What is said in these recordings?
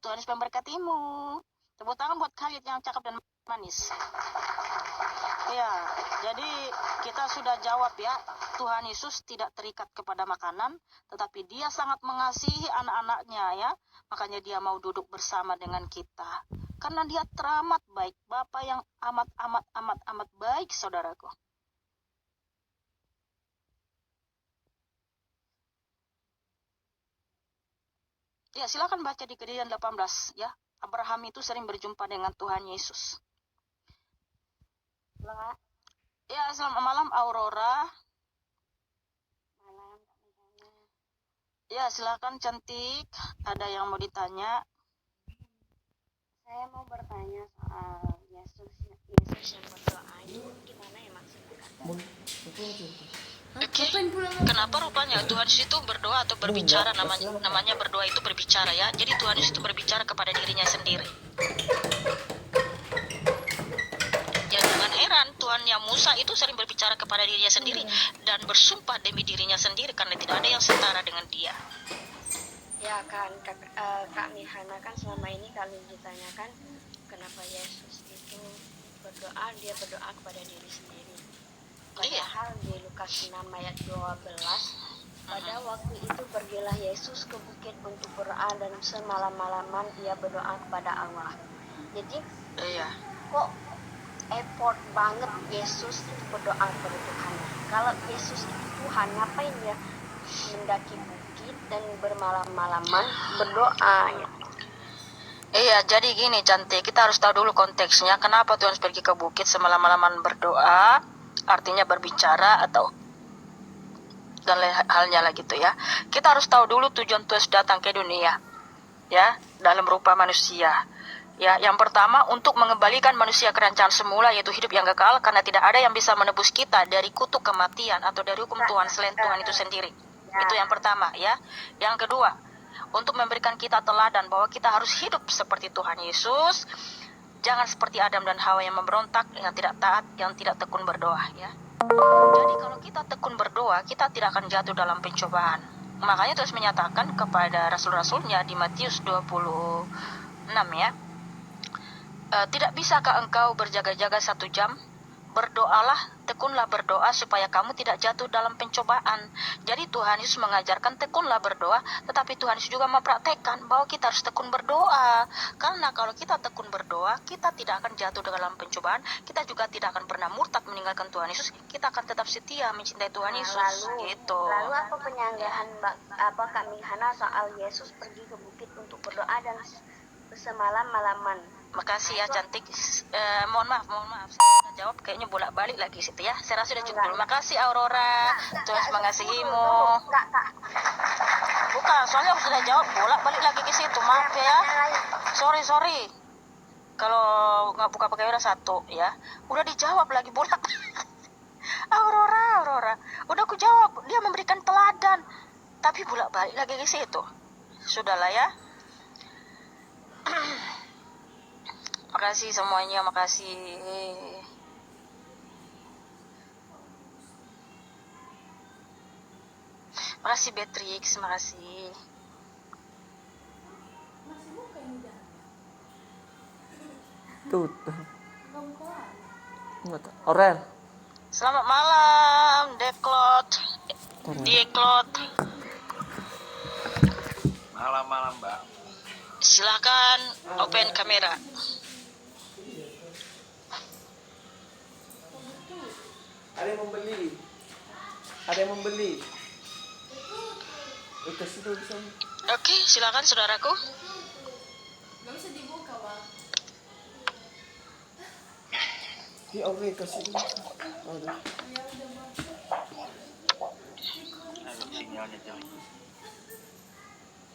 Tuhan Yesus memberkatimu. Tepuk tangan buat kalian yang cakep dan manis. Ya, jadi kita sudah jawab ya. Tuhan Yesus tidak terikat kepada makanan, tetapi dia sangat mengasihi anak-anaknya ya. Makanya dia mau duduk bersama dengan kita. Karena dia teramat baik, Bapa yang amat baik, saudaraku. Ya, silakan baca di Kejadian 18 ya. Abraham itu sering berjumpa dengan Tuhan Yesus. Ya, selamat malam Aurora. Malam, Kak. Ya, silakan cantik. Ada yang mau ditanya? Saya mau bertanya soal Yesus yang berdoa itu gimana ya maksudnya? Oke. Kenapa rupanya Tuhan Yesus itu berdoa atau berbicara? Namanya berdoa itu berbicara ya. Jadi Tuhan Yesus itu berbicara kepada dirinya sendiri. Ya, jangan heran Tuhan yang Musa itu sering berbicara kepada dirinya sendiri dan bersumpah demi dirinya sendiri karena tidak ada yang setara dengan dia. Ya kan, Kak Mihana kan selama ini kalau ditanyakan kenapa Yesus itu berdoa, dia berdoa kepada diri sendiri. Padahal di Lukas 6 ayat 12, pada waktu itu pergilah Yesus ke bukit untuk berdoa dan semalam-malaman ia berdoa kepada Allah. Jadi kok effort banget Yesus itu berdoa kepada Tuhan. Kalau Yesus itu Tuhan, ngapain dia mendaki bukit dan bermalam-malaman berdoa ya? Iya, jadi gini cantik, kita harus tahu dulu konteksnya. Kenapa Tuhan pergi ke bukit semalam-malaman berdoa? Artinya berbicara atau dan lain halnya lah gitu ya. Kita harus tahu dulu tujuan Tuhan datang ke dunia, ya, dalam rupa manusia. Ya, yang pertama untuk mengembalikan manusia ke rancangan semula yaitu hidup yang kekal karena tidak ada yang bisa menebus kita dari kutuk kematian atau dari hukum Tuhan selain Tuhan itu sendiri. Itu yang pertama ya. Yang kedua, untuk memberikan kita teladan bahwa kita harus hidup seperti Tuhan Yesus. Jangan seperti Adam dan Hawa yang memberontak, yang tidak taat, yang tidak tekun berdoa ya. Jadi kalau kita tekun berdoa, kita tidak akan jatuh dalam pencobaan. Makanya Tuhan menyatakan kepada rasul-rasulnya di Matius 26 ya. Tidak bisakah engkau berjaga-jaga 1 jam? Berdoalah, tekunlah berdoa supaya kamu tidak jatuh dalam pencobaan. Jadi Tuhan Yesus mengajarkan tekunlah berdoa, tetapi Tuhan Yesus juga mempraktekkan bahwa kita harus tekun berdoa. Karena kalau kita tekun berdoa, kita tidak akan jatuh dalam pencobaan, kita juga tidak akan pernah murtad meninggalkan Tuhan Yesus, kita akan tetap setia mencintai Tuhan Yesus. Lalu apa penyanggahan Kak Mihana soal Yesus pergi ke bukit untuk berdoa dan semalam-malaman? Makasih ya cantik. Mohon maaf. Saya jawab kayaknya bolak-balik lagi situ ya. Saya rasa sudah cukup dulu. Makasih Aurora. Tuhan mengasihimu. Bukan, soalnya aku sudah jawab bolak-balik lagi ke situ. Maaf ya. Sorry. Kalau nggak buka pakai udah 1 ya. Udah dijawab lagi bolak. Aurora. Udah aku jawab. Dia memberikan teladan. Tapi bolak-balik lagi ke situ. Sudahlah ya. Makasih semuanya, makasih. Makasih Beatrix, makasih. Tuh. Orel. Selamat malam, Deklot. Malam, Mbak. Silakan open kamera. Ada yang membeli. Oke, silakan saudaraku. Gak bisa dibuka, Bang. Ya oke, kasih dulu. Ayo, sinyalnya jelek.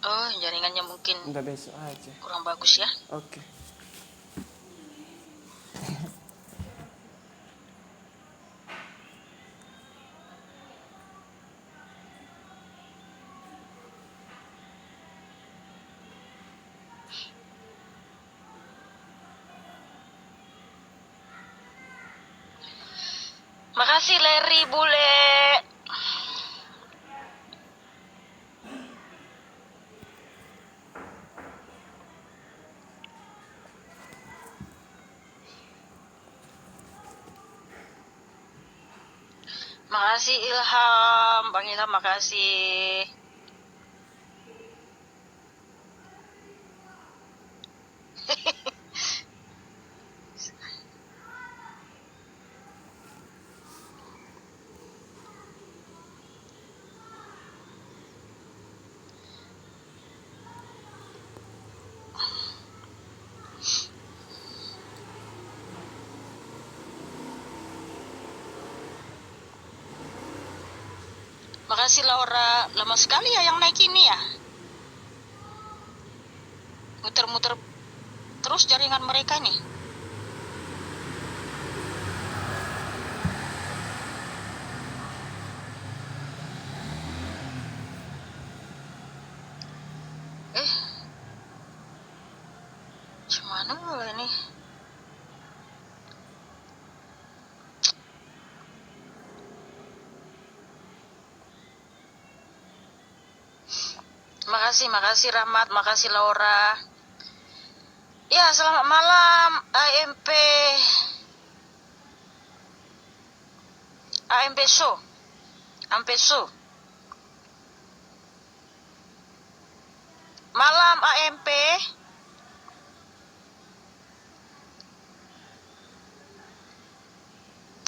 Oh, jaringannya mungkin Udah besok aja. kurang bagus ya. Oke. Makasih Larry bule. Makasih Ilham, Bang Ilham makasih. Makasih Laura, lama sekali ya yang naik ini ya. Muter-muter terus jaringan mereka nih. Gimana ini? Makasih Rahmat, makasih Laura. Ya, selamat malam AMP Show. AMP Show. Malam AMP.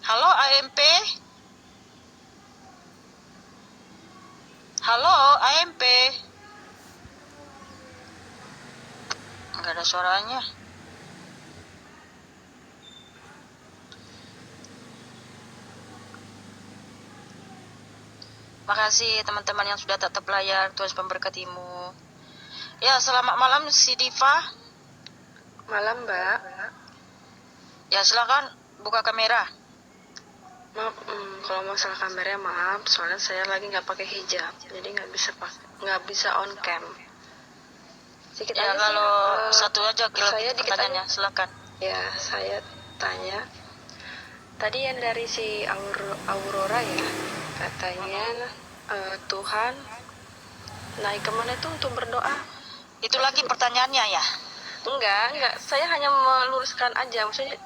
Halo AMP. Halo AMP. Nggak ada suaranya. Makasih teman-teman yang sudah tetap layar. Tuhan memberkatimu. Ya, selamat malam si Diva. Malam, Mbak. Ya, silakan buka kamera. Maaf, kalau masalah kameranya maaf, soalnya saya lagi nggak pakai hijab, jadi nggak bisa on cam. Sedikit Ya, aja kalau sih, satu aja saya dikit pertanyaannya, aja. silakan. Ya, saya tanya. Tadi yang dari si Aurora ya, katanya Tuhan naik kemana itu untuk berdoa? Itu lagi pertanyaannya ya. Enggak. Saya hanya meluruskan aja, maksudnya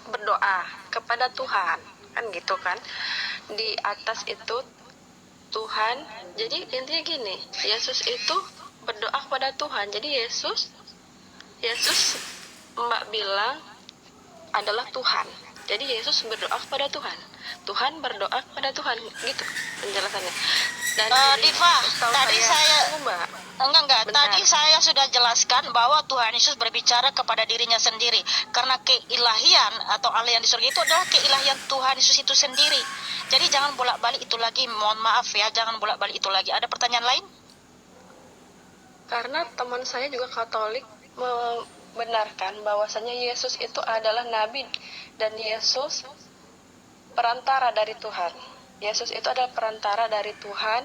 berdoa kepada Tuhan, kan gitu kan? Di atas itu Tuhan. Jadi intinya gini, Yesus itu berdoa kepada Tuhan. Jadi Yesus Mbak bilang adalah Tuhan. Jadi Yesus berdoa kepada Tuhan. Tuhan berdoa kepada Tuhan, gitu penjelasannya. Dan Diva, tadi saya Mbak. enggak. Bentar. Tadi saya sudah jelaskan bahwa Tuhan Yesus berbicara kepada dirinya sendiri. Karena keilahian atau Allah yang di surga itu adalah keilahian Tuhan Yesus itu sendiri. Jadi jangan bolak-balik itu lagi. Mohon maaf ya, jangan bolak-balik itu lagi. Ada pertanyaan lain? Karena teman saya juga Katolik membenarkan bahwasanya Yesus itu adalah nabi dan Yesus perantara dari Tuhan. Yesus itu adalah perantara dari Tuhan.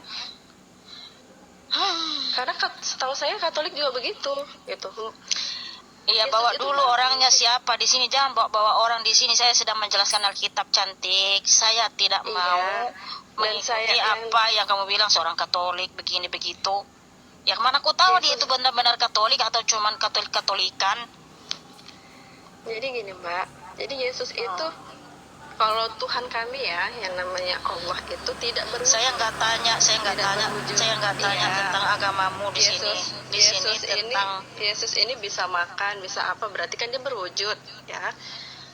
Karena setahu saya Katolik juga begitu, gitu. Iya, Yesus bawa itu dulu nabi. orangnya siapa di sini. Jangan bawa orang di sini. Saya sedang menjelaskan Alkitab cantik. Saya tidak Iya. mau Dan mengikuti saya apa yang kamu bilang seorang Katolik begini begitu. Yang mana aku tahu dia itu benar-benar Katolik atau cuman Katolik-Katolikan. Jadi gini Mbak, jadi Yesus itu kalau Tuhan kami ya, yang namanya Allah itu tidak berwujud. Saya nggak tanya Iya. tentang agamamu di sini. Di sini tentang Yesus ini bisa makan, bisa apa? Berarti kan dia berwujud, ya.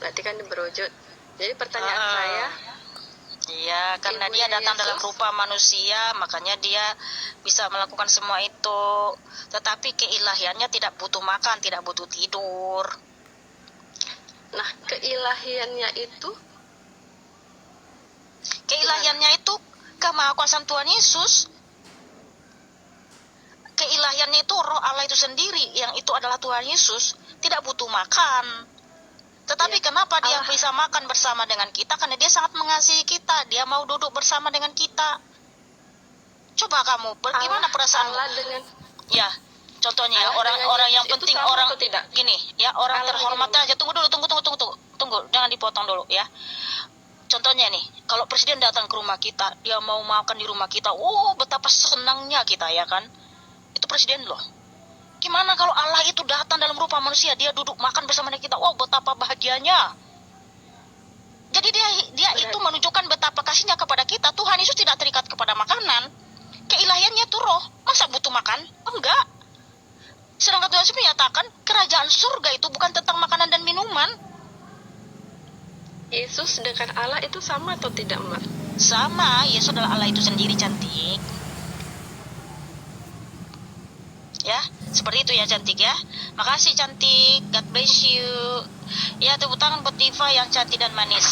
Berarti kan dia berwujud. Jadi pertanyaan saya, iya, karena Ibunya dia datang Yesus. dalam rupa manusia, makanya dia bisa melakukan semua itu. Tetapi keilahiannya tidak butuh makan, tidak butuh tidur. nah keilahiannya itu Keilahiannya itu kemahakuasaan Tuhan Yesus. Keilahiannya itu roh Allah itu sendiri, yang itu adalah Tuhan Yesus, tidak butuh makan. Tetapi Ya, kenapa dia Allah. bisa makan bersama dengan kita? Karena dia sangat mengasihi kita. Dia mau duduk bersama dengan kita. Coba kamu, bagaimana perasaanmu? Allah dengan Ya, contohnya ya, Allah orang-orang dengan yang Yesus itu penting, sama orang atau tidak? gini ya, orang Allah terhormat gimana? aja. Tunggu, jangan dipotong dulu ya. Contohnya nih, kalau presiden datang ke rumah kita, dia mau makan di rumah kita, betapa senangnya kita ya kan. Itu presiden loh. Gimana kalau Allah itu datang dalam rupa manusia, dia duduk makan bersama dengan kita, betapa bahagianya. Jadi Jadi dia itu menunjukkan betapa kasihnya kepada kita. Tuhan Yesus tidak terikat kepada makanan. Keilahiannya itu roh. Masa butuh makan? Enggak. Sedangkan Tuhan Yesus menyatakan kerajaan surga itu bukan tentang makanan dan minuman. Yesus dengan Allah itu sama atau tidak, Mbak? Sama, Yesus adalah Allah itu sendiri, cantik. Ya, seperti itu ya, cantik ya. Makasih, cantik. God bless you. Ya, tepuk tangan buat Diva yang cantik dan manis.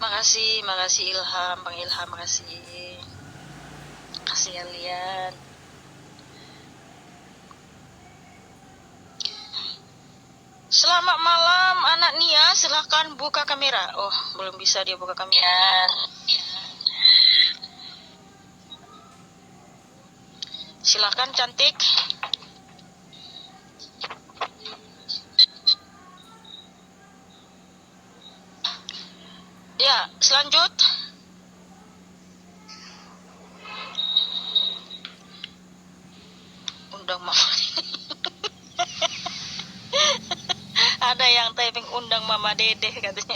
Makasih Ilham, Bang Ilham, makasih. Makasih kalian. Selamat malam anak Nia, silahkan buka kamera. Oh, belum bisa dia buka kamera. Silahkan cantik. Ya, selanjut. Undang mama. Ada yang typing undang mama Dede katanya.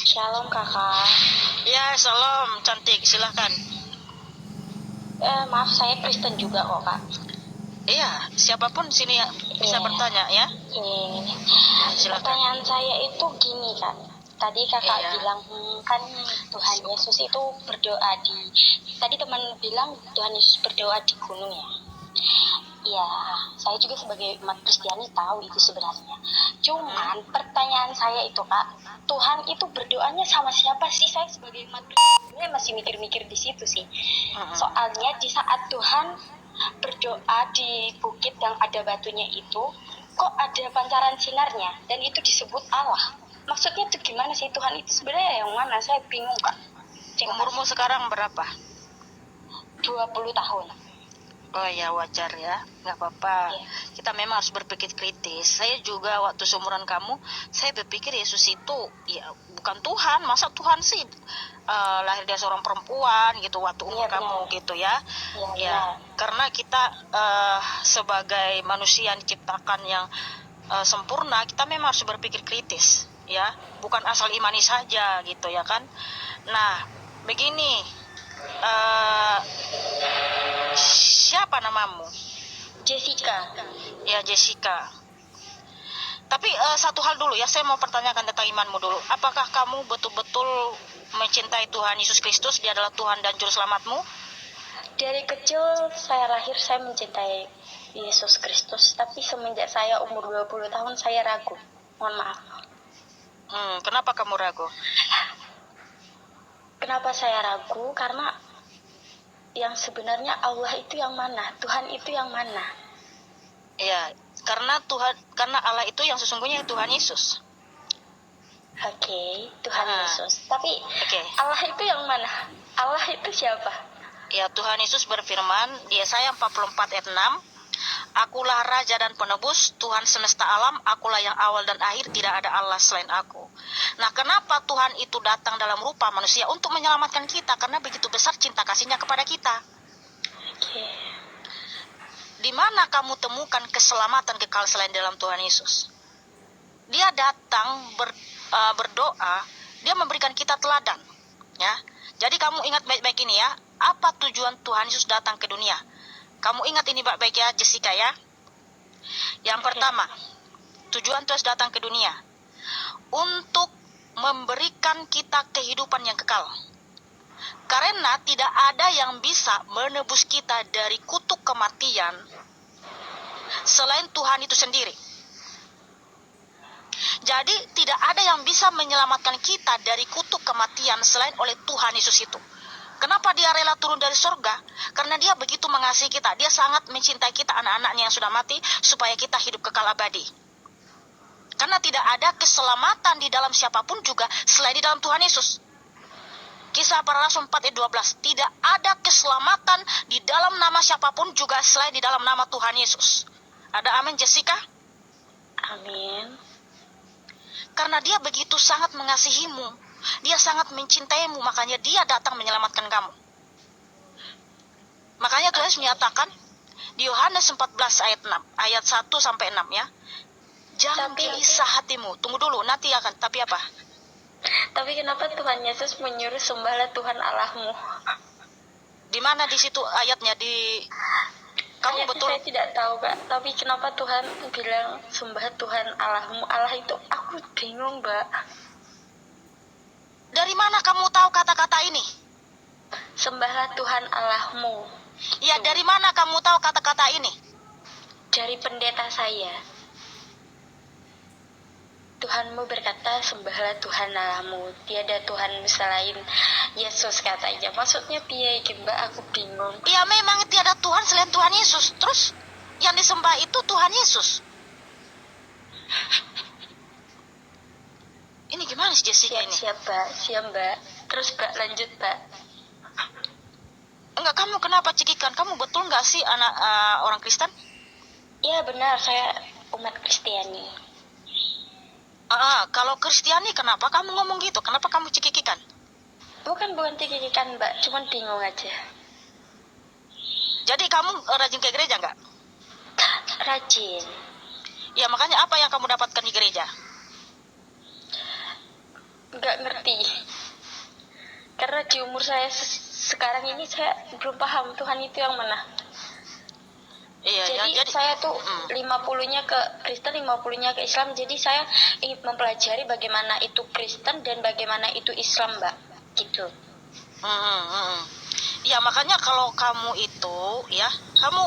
Shalom kakak. Ya, salam cantik, silahkan. Maaf, saya Kristen juga kok kak. Iya, siapapun sini ya bisa bertanya ya. Ini. Silakan. Pertanyaan saya itu gini kak. Tadi kakak Iya. bilang kan Tuhan Yesus itu berdoa di. Tadi teman bilang Tuhan Yesus berdoa di gunung ya. Ya, saya juga sebagai umat Kristiani tahu itu sebenarnya. Cuman pertanyaan saya itu kak, Tuhan itu berdoanya sama siapa sih? Saya sebagai umat Kristiani masih mikir-mikir di situ sih. Soalnya di saat Tuhan berdoa di bukit yang ada batunya itu, kok ada pancaran sinarnya dan itu disebut Allah. Maksudnya itu gimana sih, Tuhan itu sebenarnya yang mana? Saya bingung kak. Umurmu sekarang berapa? 20 tahun. Oh ya, wajar ya, nggak apa-apa. Iya. Kita memang harus berpikir kritis. Saya juga waktu seumuran kamu, saya berpikir Yesus itu ya bukan Tuhan. Masa Tuhan sih lahir dari seorang perempuan gitu waktu umur Iya, kamu benar. gitu ya. Iya, Ya, karena kita sebagai manusia yang diciptakan yang sempurna, kita memang harus berpikir kritis ya, bukan asal imani saja gitu ya kan. Nah, begini. Siapa namamu? Jessica. Ya, Jessica. Tapi satu hal dulu ya, saya mau pertanyakan tentang imanmu dulu. Apakah kamu betul-betul mencintai Tuhan Yesus Kristus? Dia adalah Tuhan dan Juru Selamatmu? Dari kecil saya lahir saya mencintai Yesus Kristus, tapi semenjak saya umur 20 tahun saya ragu. Mohon maaf. Kenapa kamu ragu? Kenapa saya ragu? Karena yang sebenarnya Allah itu yang mana? Tuhan itu yang mana? Ya, karena Allah itu yang sesungguhnya Tuhan Yesus. Oke, Tuhan Yesus. Tapi Oke. Allah itu yang mana? Allah itu siapa? Ya, Tuhan Yesus berfirman di Yesaya 44 ayat 6, Akulah Raja dan Penebus, Tuhan semesta alam, akulah yang awal dan akhir, tidak ada Allah selain aku. Nah, kenapa Tuhan itu datang dalam rupa manusia? Untuk menyelamatkan kita, karena begitu besar cinta kasihnya kepada kita. Oke. Di mana kamu temukan keselamatan kekal selain dalam Tuhan Yesus? Dia datang berdoa, dia memberikan kita teladan. Ya, jadi kamu ingat baik-baik ini ya, apa tujuan Tuhan Yesus datang ke dunia? Kamu ingat ini baik-baik ya, Jessica ya. Yang pertama, tujuan Tuhan Yesus datang ke dunia untuk memberikan kita kehidupan yang kekal. Karena tidak ada yang bisa menebus kita dari kutuk kematian selain Tuhan itu sendiri. Jadi tidak ada yang bisa menyelamatkan kita dari kutuk kematian selain oleh Tuhan Yesus itu. Kenapa dia rela turun dari surga? Karena dia begitu mengasihi kita. Dia sangat mencintai kita, anak-anaknya yang sudah mati, supaya kita hidup kekal abadi. Karena tidak ada keselamatan di dalam siapapun juga selain di dalam Tuhan Yesus. Kisah Para Rasul 4 ayat 12. Tidak ada keselamatan di dalam nama siapapun juga selain di dalam nama Tuhan Yesus. Ada amin, Jessica? Amin. Karena dia begitu sangat mengasihimu, dia sangat mencintaimu, makanya dia datang menyelamatkan kamu. Makanya Tuhan Yesus menyatakan di Yohanes 14 ayat 1 sampai 6 ya. Jangan gelisah hatimu. Tunggu dulu, nanti akan. Tapi apa? Tapi kenapa Tuhan Yesus menyuruh sembahlah Tuhan Allahmu? Di mana di situ ayatnya? Kamu Ayatnya betul. saya tidak tahu Kak. Tapi kenapa Tuhan bilang sembah Tuhan Allahmu? Allah itu aku bingung Mbak. Dari mana kamu tahu kata-kata ini? Sembahlah Tuhan Allahmu. Ya, dari mana kamu tahu kata-kata ini? Dari pendeta saya. Tuhanmu berkata, sembahlah Tuhan Allahmu. Tiada Tuhan selain Yesus katanya. Maksudnya piye iki Mbak? Aku bingung. Ya, memang tiada Tuhan selain Tuhan Yesus. Terus yang disembah itu Tuhan Yesus. Ini gimana sih Jessica ini? Siap Mbak, siap Mbak. Terus Mbak lanjut Mbak. Enggak, kamu kenapa cekikan? Kamu betul nggak sih anak orang Kristen? Ya benar, saya umat Kristiani. Kalau Kristiani kenapa kamu ngomong gitu? Kenapa kamu cekikikan? Bukan cekikikan Mbak, cuman bingung aja. Jadi kamu rajin ke gereja nggak? Rajin. Ya, makanya apa yang kamu dapatkan di gereja? Nggak ngerti. Karena di umur saya sekarang ini saya belum paham Tuhan itu yang mana. Iya, Jadi saya tuh 50-nya ke Kristen, 50-nya ke Islam. Jadi saya ingin mempelajari bagaimana itu Kristen dan bagaimana itu Islam, Mbak. Gitu. Ya, makanya kalau kamu itu ya, kamu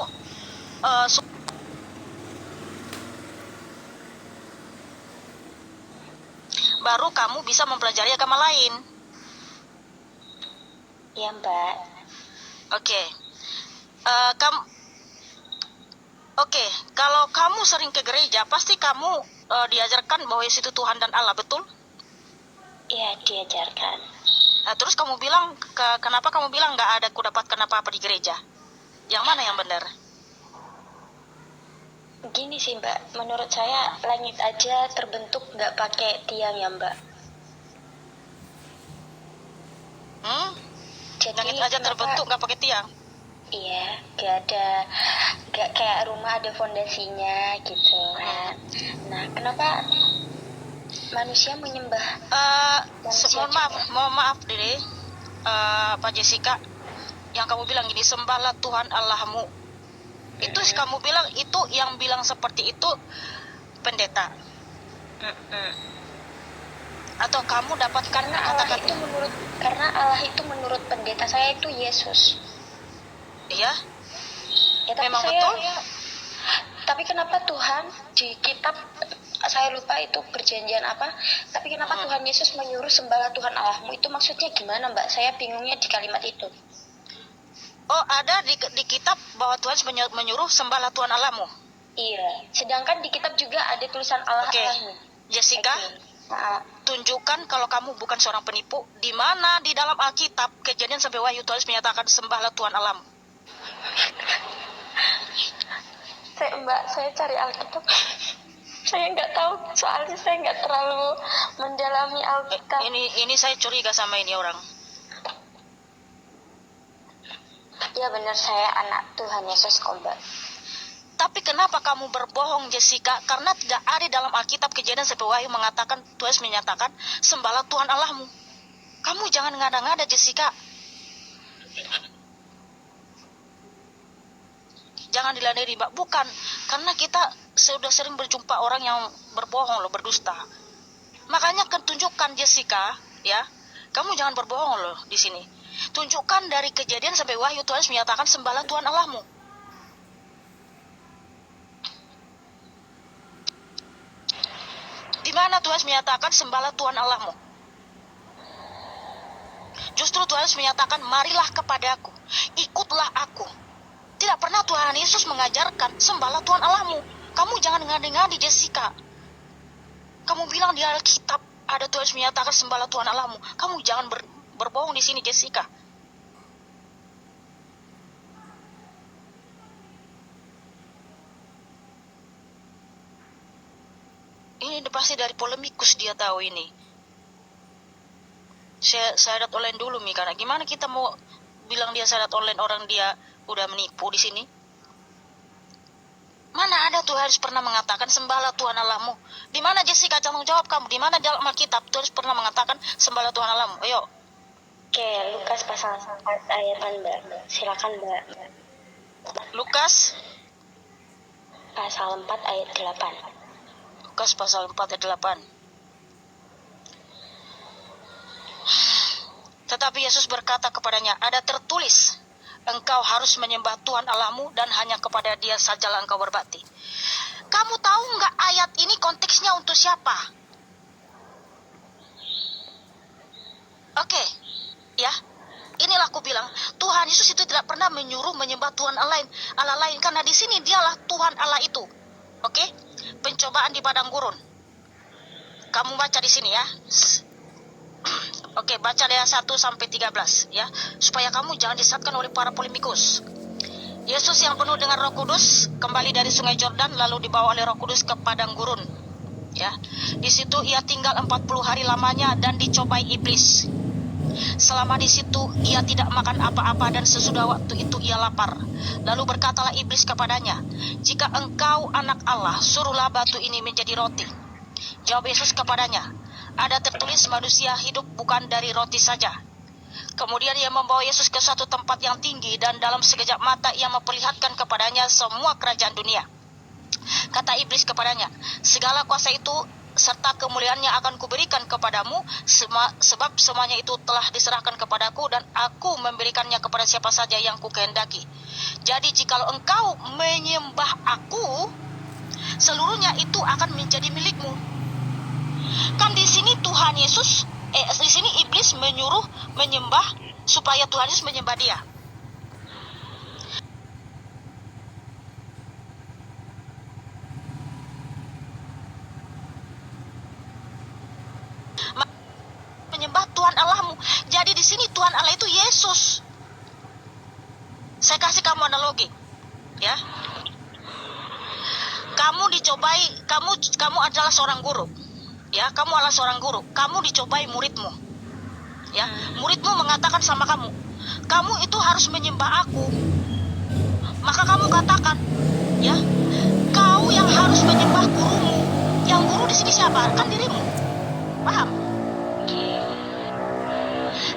baru kamu bisa mempelajari agama lain. Iya, Mbak. Oke. Oke, kalau kamu sering ke gereja, pasti kamu diajarkan bahwa Yesus itu Tuhan dan Allah, betul? Iya, diajarkan. Nah, terus kamu bilang, kenapa kamu bilang nggak ada kudapatkan apa-apa di gereja? Yang mana yang benar? Gini sih, Mbak. Menurut saya, langit aja terbentuk nggak pakai tiang ya, Mbak. Jadi, Langit aja terbentuk nggak pakai tiang? Iya, gak kayak rumah ada fondasinya gitu kan. Nah, kenapa manusia menyembah manusia mohon maaf Dede, Pak Jessica, yang kamu bilang gini, sembahlah Tuhan Allahmu. Itu kamu bilang, itu yang bilang seperti itu pendeta? Atau kamu dapatkan karena Allah itu menurut pendeta saya itu Yesus. Iya? Ya, tapi Memang saya, betul? Tapi kenapa Tuhan di kitab, saya lupa itu perjanjian apa, tapi kenapa Tuhan Yesus menyuruh sembahlah Tuhan Allahmu, itu maksudnya gimana Mbak? Saya bingungnya di kalimat itu. Oh, ada di kitab bahwa Tuhan menyuruh sembahlah Tuhan Allahmu. Iya, sedangkan di kitab juga ada tulisan Allah Allahmu. Jessica, tunjukkan kalau kamu bukan seorang penipu. Di mana di dalam Alkitab, Kejadian sampai Wahyu, Tuhan menyatakan sembahlah Tuhan Allahmu. Saya cari Alkitab. Saya nggak tahu, soalnya saya nggak terlalu mendalami Alkitab. Ini saya curiga sama ini orang. Ya benar, saya anak Tuhan Yesus kok Mbak. Tapi kenapa kamu berbohong Jessica? Karena tidak ada dalam Alkitab Kejadian sampai Wahyu mengatakan, Tuhan menyatakan sembahlah Tuhan Allahmu. Kamu jangan ngada-ngada Jessica. Jangan diladeni Mbak. Bukan, karena kita sudah sering berjumpa orang yang berbohong loh, berdusta. Makanya tunjukkan Jessica, ya. Kamu jangan berbohong loh di sini. Tunjukkan dari Kejadian sampai Wahyu, Tuhan menyatakan sembahlah Tuhan Allahmu. Di mana Tuhan menyatakan sembahlah Tuhan Allahmu? Justru Tuhan menyatakan, marilah kepadaku, ikutlah aku. Tidak pernah Tuhan Yesus mengajarkan sembahlah Tuhan Allahmu. Kamu jangan ngadi-ngadi Jessica. Kamu bilang di Alkitab ada Tuhan menyatakan sembahlah Tuhan Allahmu. Kamu jangan berbohong di sini Jessica. Ini pasti dari polemikus dia tahu ini. Saya lihat online dulu Mi, karena gimana kita mau bilang dia salat online, orang dia udah menipu di sini? Mana ada Tuhan Yesus pernah mengatakan sembahlah Tuhan Allahmu? Di mana Jessica tanggung jawab kamu? Di mana dalam Alkitab Tuhan Yesus pernah mengatakan sembahlah Tuhan Allahmu? Ayo. Oke, Lukas pasal 4 ayat 8, Mbak. Silakan, Mbak. Lukas Pasal 4 ayat 8. Lukas pasal 4 ayat 8. Tetapi Yesus berkata kepadanya, ada tertulis, engkau harus menyembah Tuhan Allahmu dan hanya kepada Dia sajalah engkau berbakti. Kamu tahu nggak ayat ini konteksnya untuk siapa? Oke, ya. Inilah aku bilang, Tuhan Yesus itu tidak pernah menyuruh menyembah Tuhan Allah lain, karena di sini Dialah Tuhan Allah itu. Oke? Pencobaan di padang gurun. Kamu baca di sini ya. Oke, baca dari 1 sampai 13 ya, supaya kamu jangan disesatkan oleh para polemikus. Yesus yang penuh dengan Roh Kudus kembali dari Sungai Yordan lalu dibawa oleh Roh Kudus ke padang gurun. Ya. Di situ ia tinggal 40 hari lamanya dan dicobai iblis. Selama di situ ia tidak makan apa-apa dan sesudah waktu itu ia lapar. Lalu berkatalah iblis kepadanya, jika engkau anak Allah, suruhlah batu ini menjadi roti. Jawab Yesus kepadanya, ada tertulis manusia hidup bukan dari roti saja. Kemudian ia membawa Yesus ke suatu tempat yang tinggi dan dalam sekejap mata ia memperlihatkan kepadanya semua kerajaan dunia. Kata iblis kepadanya, segala kuasa itu serta kemuliaannya akan kuberikan kepadamu, sebab semuanya itu telah diserahkan kepadaku dan aku memberikannya kepada siapa saja yang kukehendaki. Jadi jikalau engkau menyembah aku, seluruhnya itu akan menjadi milikmu. Kan di sini Tuhan Yesus, di sini iblis menyuruh menyembah supaya Tuhan Yesus menyembah dia. Menyembah Tuhan Allahmu. Jadi di sini Tuhan Allah itu Yesus. Saya kasih kamu analogi, ya. Kamu dicobai, kamu adalah seorang guru, ya. Kamu adalah seorang guru. Kamu dicobai muridmu, ya. Muridmu mengatakan sama kamu, kamu itu harus menyembah aku. Maka kamu katakan, ya, kau yang harus menyembah gurumu. Yang guru di sini siapa? Kan dirimu. Paham?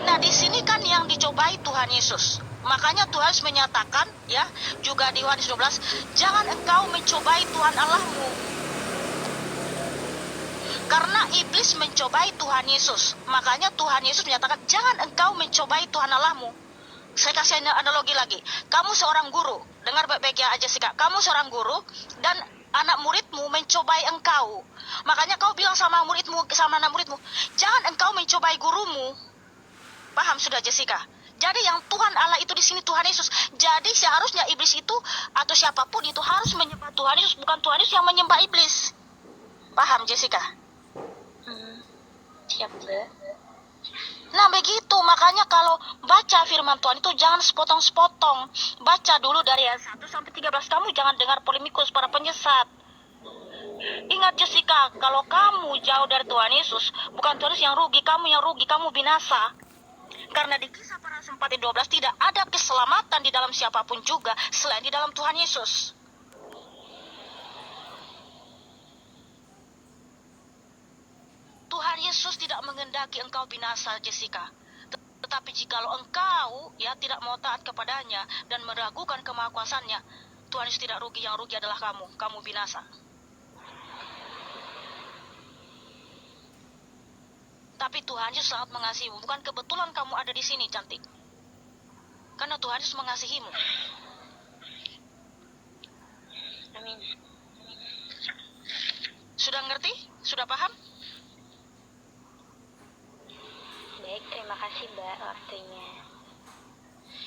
Nah, di sini kan yang dicobai Tuhan Yesus. Makanya Tuhan Yesus menyatakan, ya, juga di Yohanes 12, jangan engkau mencobai Tuhan Allahmu. Karena iblis mencobai Tuhan Yesus. Makanya Tuhan Yesus menyatakan, jangan engkau mencobai Tuhan Allahmu. Saya kasih analogi lagi. Kamu seorang guru. Dengar baik-baik ya Jessica. Kamu seorang guru dan anak muridmu mencobai engkau. Makanya kau bilang sama anak muridmu, jangan engkau mencobai gurumu. Paham sudah Jessica? Jadi yang Tuhan Allah itu di sini Tuhan Yesus. Jadi seharusnya iblis itu atau siapapun itu harus menyembah Tuhan Yesus, bukan Tuhan Yesus yang menyembah iblis. Paham Jessica? Siap, Mbak. Nah begitu, makanya kalau baca firman Tuhan itu jangan sepotong-sepotong. Baca dulu dari ayat 1 sampai 13. Kamu jangan dengar polemikus para penyesat. Ingat Jessica, kalau kamu jauh dari Tuhan Yesus, bukan Tuhan Yesus yang rugi, kamu binasa. Karena di Kisah Para Rasul 4:12 tidak ada keselamatan di dalam siapapun juga selain di dalam Tuhan Yesus. Tuhan Yesus tidak mengendaki engkau binasa, Jessica. Tetapi jikalau engkau ya tidak mau taat kepadanya dan meragukan kemahakuasaannya, Tuhan Yesus tidak rugi, yang rugi adalah kamu binasa. Tapi Tuhan Yesus sangat mengasihimu. Bukan kebetulan kamu ada di sini, cantik. Karena Tuhan Yesus mengasihimu. Amin. Sudah ngerti? Sudah paham? Baik, terima kasih Mbak waktunya.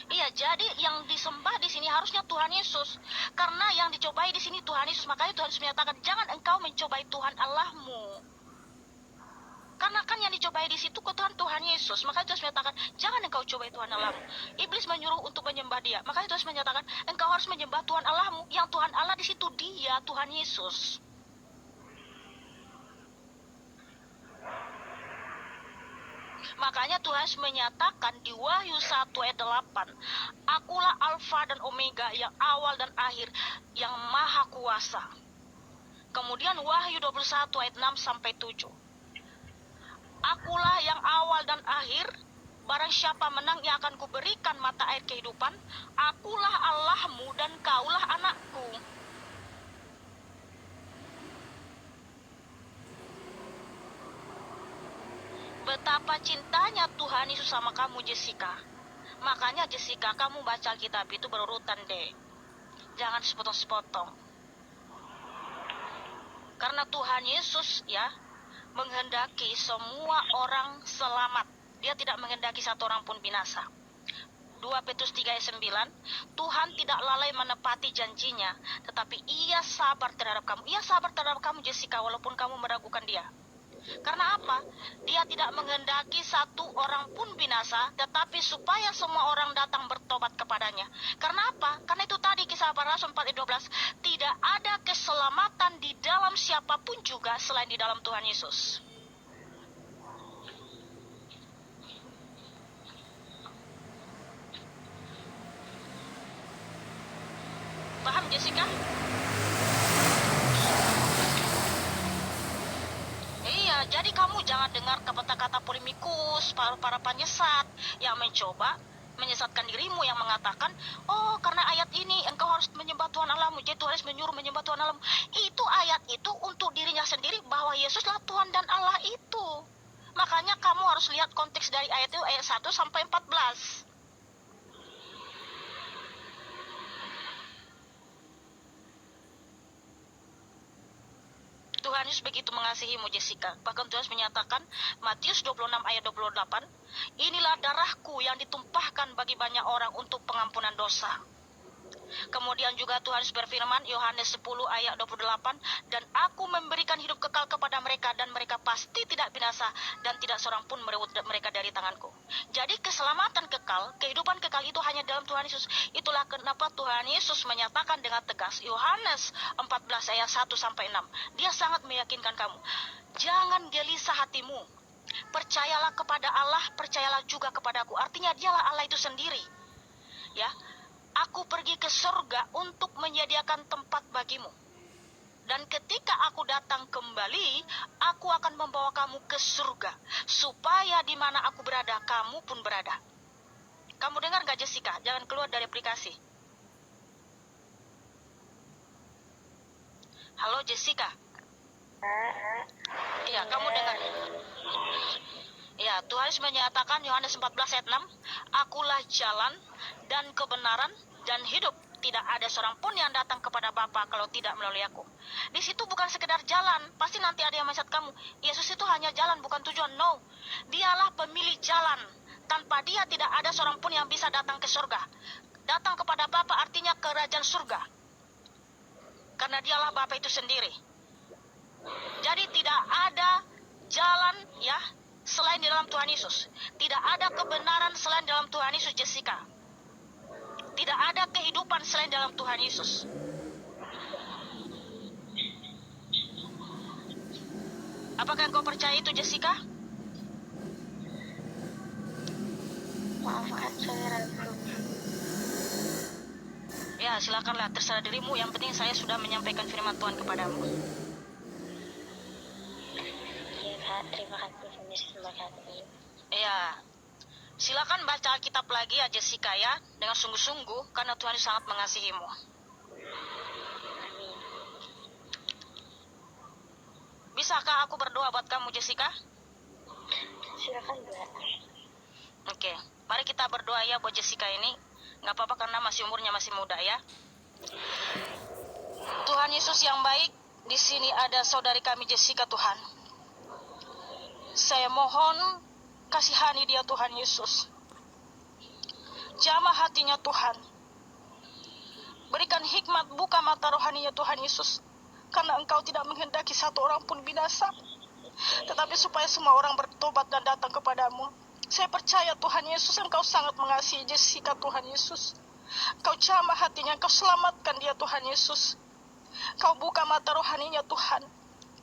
Iya, jadi yang disembah di sini harusnya Tuhan Yesus. Karena yang dicobai di sini Tuhan Yesus. Makanya Tuhan Yesus menyatakan, jangan engkau mencobai Tuhan Allahmu. Karena kan yang dicobai di situ Tuhan Yesus. Makanya Tuhan menyatakan, jangan engkau cobai Tuhan Allahmu. Iblis menyuruh untuk menyembah dia. Makanya Tuhan menyatakan, engkau harus menyembah Tuhan Allahmu. Yang Tuhan Allah di situ dia, Tuhan Yesus. Makanya Tuhan Yesus menyatakan di Wahyu 1 ayat 8, Akulah Alfa dan Omega, yang awal dan akhir, yang maha kuasa. Kemudian Wahyu 21 ayat 6 sampai 7. Akulah yang awal dan akhir, barang siapa menang ia akan kuberikan mata air kehidupan. Akulah Allahmu dan kaulah anakku. Betapa cintanya Tuhan Yesus sama kamu, Jessica. Makanya Jessica, kamu baca Alkitab itu berurutan deh. Jangan sepotong-sepotong. Karena Tuhan Yesus ya menghendaki semua orang selamat. Dia tidak menghendaki satu orang pun binasa. 2 Petrus 3 ayat 9, Tuhan tidak lalai menepati janjinya, tetapi ia sabar terhadap kamu. Ia sabar terhadap kamu, Jessica, walaupun kamu meragukan dia. Karena apa? Dia tidak menghendaki satu orang pun binasa, tetapi supaya semua orang datang bertobat kepadanya. Karena apa? Karena itu tadi Kisah Para Rasul 4 ayat 12, tidak ada keselamatan di dalam siapapun juga selain di dalam Tuhan Yesus. Paham, Jessica? Iya, jadi kamu jangan dengar kata-kata polemikus, para penyesat yang mencoba menyesatkan dirimu, yang mengatakan, oh karena ayat ini engkau harus menyembah Tuhan Allahmu, jadi Tuhan harus menyuruh menyembah Tuhan Allahmu. Itu ayat itu untuk dirinya sendiri, bahwa Yesuslah Tuhan dan Allah itu. Makanya kamu harus lihat konteks dari ayat itu, ayat 1 sampai 14. Tuhan Yesus begitu mengasihimu, Jessica. Bahkan Tuhan Yesus menyatakan, Matius 26 ayat 28, inilah darahku yang ditumpahkan bagi banyak orang untuk pengampunan dosa. Kemudian juga Tuhan Yesus berfirman, Yohanes 10 ayat 28, dan aku memberikan hidup kekal kepada mereka, dan mereka pasti tidak binasa, dan tidak seorang pun merebut mereka dari tanganku. Jadi keselamatan kekal, kehidupan kekal itu hanya dalam Tuhan Yesus. Itulah kenapa Tuhan Yesus menyatakan dengan tegas, Yohanes 14 ayat 1 sampai 6. Dia sangat meyakinkan kamu, jangan gelisah hatimu. Percayalah kepada Allah, percayalah juga kepadaku. Artinya dialah Allah itu sendiri. Ya, aku pergi ke surga untuk menyediakan tempat bagimu. Dan ketika aku datang kembali, aku akan membawa kamu ke surga, supaya di mana aku berada, kamu pun berada. Kamu dengar gak, Jessica? Jangan keluar dari aplikasi. Halo, Jessica. Iya, kamu dengar. Ya, Tuhan Yesus menyatakan Yohanes 14 ayat 6, akulah jalan dan kebenaran dan hidup. Tidak ada seorang pun yang datang kepada Bapa kalau tidak melalui aku. Di situ bukan sekedar jalan. Pasti nanti ada yang menyesat kamu, Yesus itu hanya jalan, bukan tujuan. No, dialah pemilik jalan. Tanpa dia tidak ada seorang pun yang bisa datang ke surga. Datang kepada Bapa artinya kerajaan surga. Karena dialah Bapa itu sendiri. Jadi tidak ada jalan ya selain di dalam Tuhan Yesus. Tidak ada kebenaran selain dalam Tuhan Yesus, Jessica. Tidak ada kehidupan selain dalam Tuhan Yesus. Apakah engkau percaya itu, Jessica? Maafkan saya ragu. Ya, silakanlah, terserah dirimu. Yang penting saya sudah menyampaikan firman Tuhan kepadamu. Ya Kak, terima kasih. Terima kasih. Ya, silakan baca Alkitab lagi ya, Jessica ya, dengan sungguh-sungguh, karena Tuhan sangat mengasihimu. Amin. Bisakah aku berdoa buat kamu, Jessica? Silakan Mbak. Oke, mari kita berdoa ya buat Jessica ini. Nggak apa-apa karena umurnya masih muda ya. Tuhan Yesus yang baik, di sini ada saudari kami Jessica, Tuhan. Saya mohon kasihani dia, Tuhan Yesus. Jamah hatinya, Tuhan. Berikan hikmat, buka mata rohaninya, Tuhan Yesus. Karena Engkau tidak menghendaki satu orang pun binasa, tetapi supaya semua orang bertobat dan datang kepadamu. Saya percaya, Tuhan Yesus, Engkau sangat mengasihi Jessica, Tuhan Yesus. Kau jamah hatinya, Kau selamatkan dia, Tuhan Yesus. Kau buka mata rohaninya, Tuhan.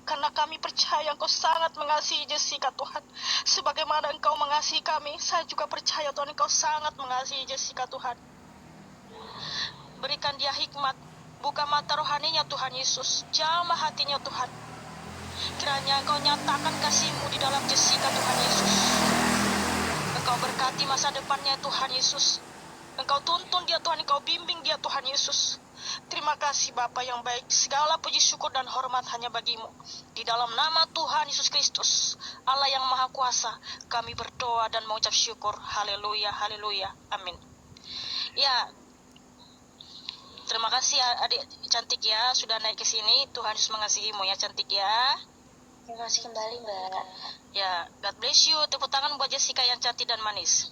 Karena kami percaya Engkau sangat mengasihi Jessica Tuhan. Sebagaimana Engkau mengasihi kami, saya juga percaya Tuhan Engkau sangat mengasihi Jessica Tuhan. Berikan dia hikmat, buka mata rohaninya Tuhan Yesus, jamah hatinya Tuhan. Kiranya Engkau nyatakan kasih-Mu di dalam Jessica Tuhan Yesus. Engkau berkati masa depannya Tuhan Yesus. Engkau tuntun dia Tuhan, Engkau bimbing dia Tuhan Yesus. Terima kasih Bapa yang baik, segala puji syukur dan hormat hanya bagi-Mu. Di dalam nama Tuhan Yesus Kristus, Allah yang Maha Kuasa, kami berdoa dan mengucap syukur. Haleluya, haleluya, amin. Ya, terima kasih adik cantik ya, sudah naik ke sini. Tuhan Yesus mengasihimu ya cantik ya. Terima kasih kembali, Mbak. Ya, God bless you. Tepuk tangan buat Jessica yang cantik dan manis.